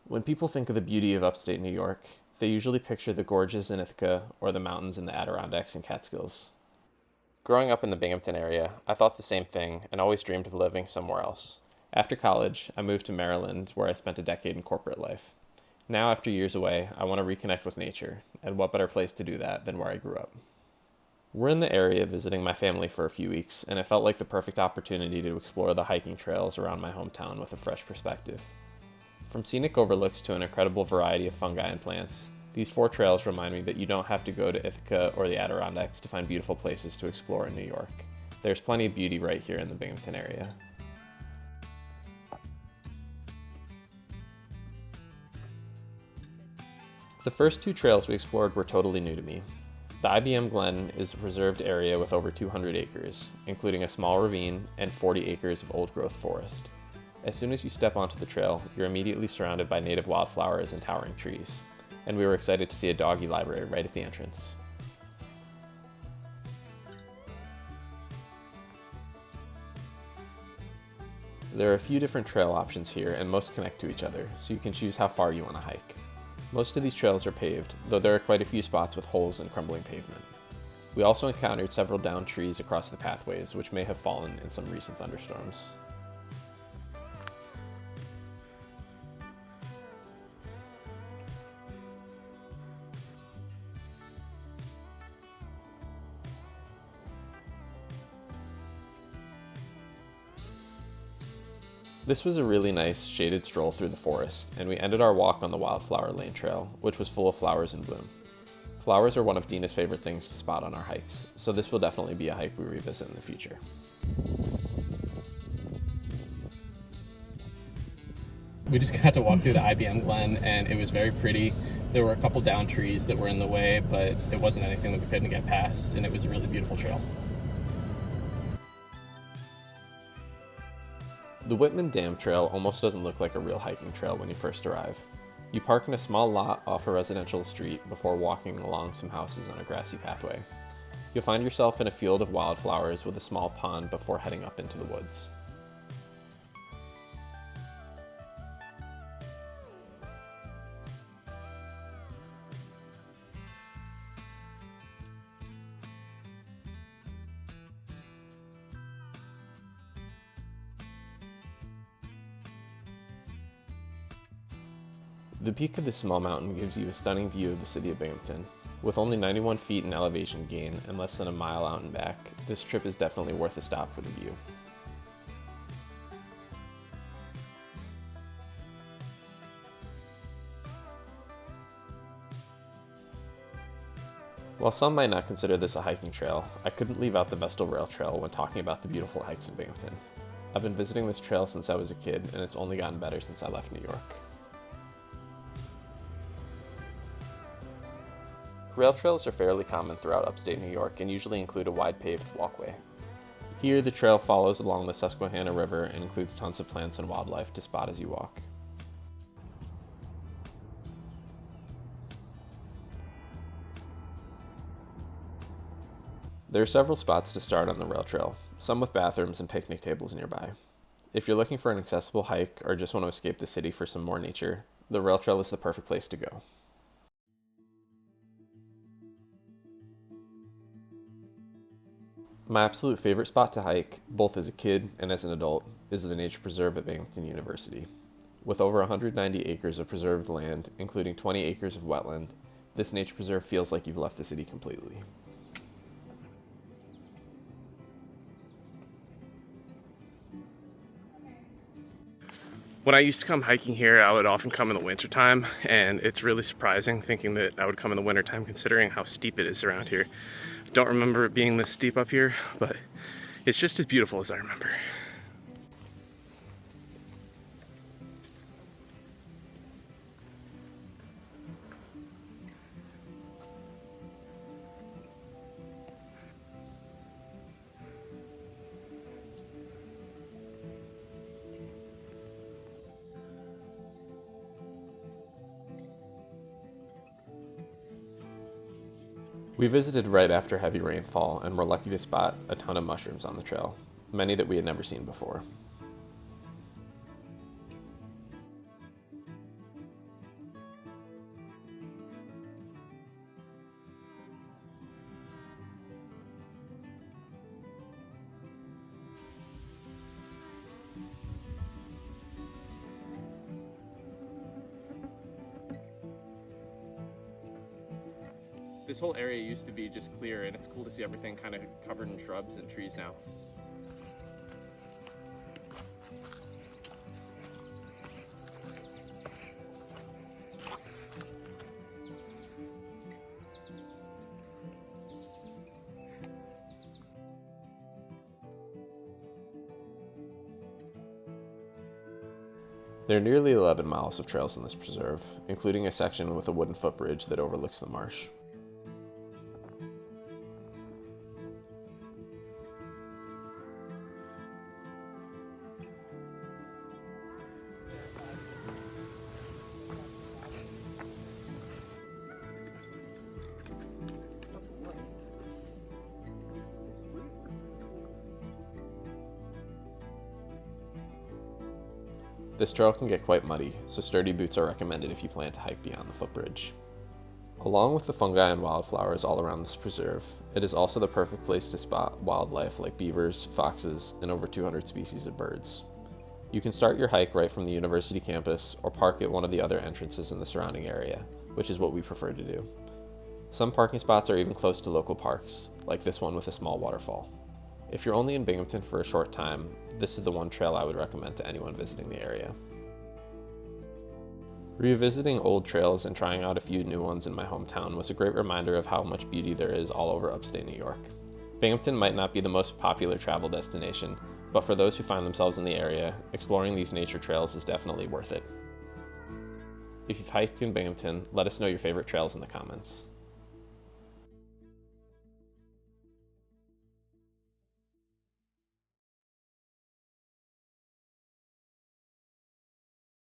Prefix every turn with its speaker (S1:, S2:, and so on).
S1: When people think of the beauty of upstate New York, they usually picture the gorges in Ithaca or the mountains in the Adirondacks and Catskills. Growing up in the Binghamton area, I thought the same thing and always dreamed of living somewhere else. After college, I moved to Maryland, where I spent a decade in corporate life. Now, after years away, I want to reconnect with nature, and what better place to do that than where I grew up? We're in the area visiting my family for a few weeks, and it felt like the perfect opportunity to explore the hiking trails around my hometown with a fresh perspective. From scenic overlooks to an incredible variety of fungi and plants, these 4 trails remind me that you don't have to go to Ithaca or the Adirondacks to find beautiful places to explore in New York. There's plenty of beauty right here in the Binghamton area. The first 2 trails we explored were totally new to me. The IBM Glen is a preserved area with over 200 acres, including a small ravine and 40 acres of old-growth forest. As soon as you step onto the trail, you're immediately surrounded by native wildflowers and towering trees, and we were excited to see a doggy library right at the entrance. There are a few different trail options here, and most connect to each other, so you can choose how far you want to hike. Most of these trails are paved, though there are quite a few spots with holes and crumbling pavement. We also encountered several downed trees across the pathways, which may have fallen in some recent thunderstorms. This was a really nice, shaded stroll through the forest, and we ended our walk on the Wildflower Lane Trail, which was full of flowers in bloom. Flowers are one of Dina's favorite things to spot on our hikes, so this will definitely be a hike we revisit in the future. We just got to walk through the IBM Glen, and it was very pretty. There were a couple down trees that were in the way, but it wasn't anything that we couldn't get past, and it was a really beautiful trail. The Wittman Dam Trail almost doesn't look like a real hiking trail when you first arrive. You park in a small lot off a residential street before walking along some houses on a grassy pathway. You'll find yourself in a field of wildflowers with a small pond before heading up into the woods. The peak of this small mountain gives you a stunning view of the city of Binghamton. With only 91 feet in elevation gain and less than a mile out and back, this trip is definitely worth a stop for the view. While some might not consider this a hiking trail, I couldn't leave out the Vestal Rail Trail when talking about the beautiful hikes in Binghamton. I've been visiting this trail since I was a kid, and it's only gotten better since I left New York. Rail trails are fairly common throughout upstate New York and usually include a wide paved walkway. Here, the trail follows along the Susquehanna River and includes tons of plants and wildlife to spot as you walk. There are several spots to start on the rail trail, some with bathrooms and picnic tables nearby. If you're looking for an accessible hike or just want to escape the city for some more nature, the rail trail is the perfect place to go. My absolute favorite spot to hike, both as a kid and as an adult, is the nature preserve at Binghamton University. With over 190 acres of preserved land, including 20 acres of wetland, this nature preserve feels like you've left the city completely.
S2: When I used to come hiking here, I would often come in the wintertime, and it's really surprising thinking that I would come in the wintertime considering how steep it is around here. I don't remember it being this steep up here, but it's just as beautiful as I remember.
S1: We visited right after heavy rainfall and were lucky to spot a ton of mushrooms on the trail, many that we had never seen before. This whole area used to be just clear, and it's cool to see everything kind of covered in shrubs and trees now. There are nearly 11 miles of trails in this preserve, including a section with a wooden footbridge that overlooks the marsh. This trail can get quite muddy, so sturdy boots are recommended if you plan to hike beyond the footbridge. Along with the fungi and wildflowers all around this preserve, it is also the perfect place to spot wildlife like beavers, foxes, and over 200 species of birds. You can start your hike right from the university campus or park at one of the other entrances in the surrounding area, which is what we prefer to do. Some parking spots are even close to local parks, like this one with a small waterfall. If you're only in Binghamton for a short time, this is the one trail I would recommend to anyone visiting the area. Revisiting old trails and trying out a few new ones in my hometown was a great reminder of how much beauty there is all over upstate New York. Binghamton might not be the most popular travel destination, but for those who find themselves in the area, exploring these nature trails is definitely worth it. If you've hiked in Binghamton, let us know your favorite trails in the comments.